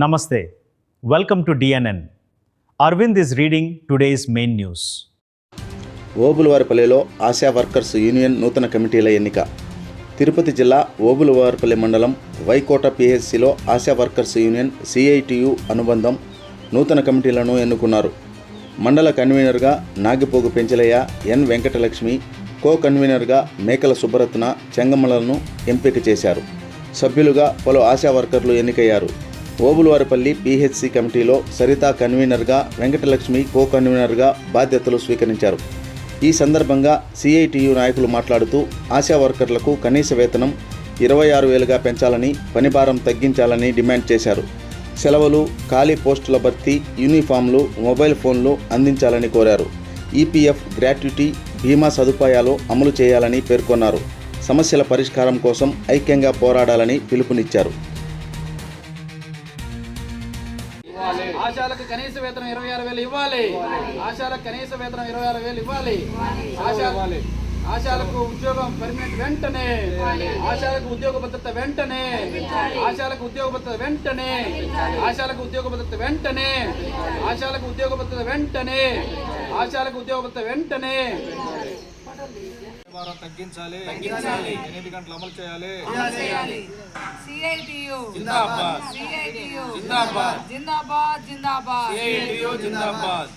Namaste. Welcome to DNN. Arvind is reading today's main news. ఓబులవారిపల్లిలో Asha workers union నూతన కమిటీల ఎన్నిక. తిరుపతి జిల్లా ఓబులవారిపల్లి మండలం వైకోట పిహెచ్సిలో ఆశా వర్కర్స్ యూనియన్ సిఐటియు అనుబంధం నూతన కమిటీలను ఎన్నుకున్నారు. మండల కన్వీనర్గా నాగిపోగు పెంచలయ్య, ఎన్ వెంకటలక్ష్మి, కో కన్వీనర్గా మేకల సుబ్బరత్న, చెంగమ్మలను ఎంపిక చేశారు. సభ్యులుగా పలు ఆశా వర్కర్లు ఎన్నికయ్యారు. ఓబులవారిపల్లి పిహెచ్సి కమిటీలో సరిత కన్వీనర్గా, వెంకటలక్ష్మి కో కన్వీనర్గా బాధ్యతలు స్వీకరించారు. ఈ సందర్భంగా సిఐటియు నాయకులు మాట్లాడుతూ ఆశా వర్కర్లకు కనీస వేతనం 26,000గా పెంచాలని, పనిభారం తగ్గించాలని డిమాండ్ చేశారు. సెలవులు, ఖాళీ పోస్టుల భర్తీ, యూనిఫామ్లు, మొబైల్ ఫోన్లు అందించాలని కోరారు. ఈపీఎఫ్, గ్రాట్యుటీ, బీమా సదుపాయాలు అమలు చేయాలని పేర్కొన్నారు. సమస్యల పరిష్కారం కోసం ఐక్యంగా పోరాడాలని పిలుపునిచ్చారు. ఆశాలకు కనీస వేతనం 26,000 ఇవ్వాలి. ఆశాలకు కనీస వేతనం 26,000 ఇవ్వాలి. ఆశాలకు ఉద్యోగం పర్మనెంట్ వెంటనే. ఆశాలకు ఉద్యోగ భద్రత వెంటనే. ఆశాలకు ఉద్యోగ భద్రత వెంటనే. ఆశాలకు ఉద్యోగ భద్రత వెంటనే. ఆశాలకు ఉద్యోగ భద్రత వెంటనే. ఆశాలకు ఉద్యోగ భద్రత వెంటనే. తగ్గించాలి, 8 గంటలు అమలు చేయాలి. సిఐటియు జిందాబాద్, సిఐటియు జిందాబాద్, జిందాబాద్ జిందాబాద్ సిఐటియు జిందాబాద్.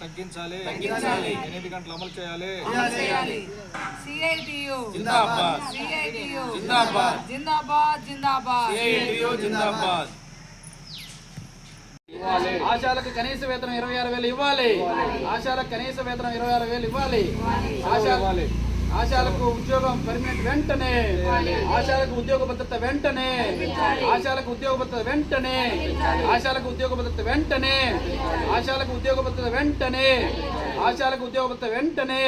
తగ్గించాలి, 8 గంటలు అమలు చేయాలి. సిఐటియు జిందాబాద్, సిఐటియు జిందాబాద్, జిందాబాద్ జిందాబాద్ సిఐటియు జిందాబాద్. ఆశాలకు కనీస వేతనం 26,000 ఇవ్వాలి. ఆశాలకు కనీస వేతనం 26,000 ఇవ్వాలి. ఆశాలకు ఉద్యోగం పర్మనెంట్ వెంటనే. ఆశాలకు ఉద్యోగ భద్రత వెంటనే. ఆశాలకు ఉద్యోగ భద్రత వెంటనే. ఆశాలకు ఉద్యోగ భద్రత వెంటనే. ఆశాలకు ఉద్యోగ భద్రత వెంటనే. ఆశాలకు ఉద్యోగ భద్రత వెంటనే.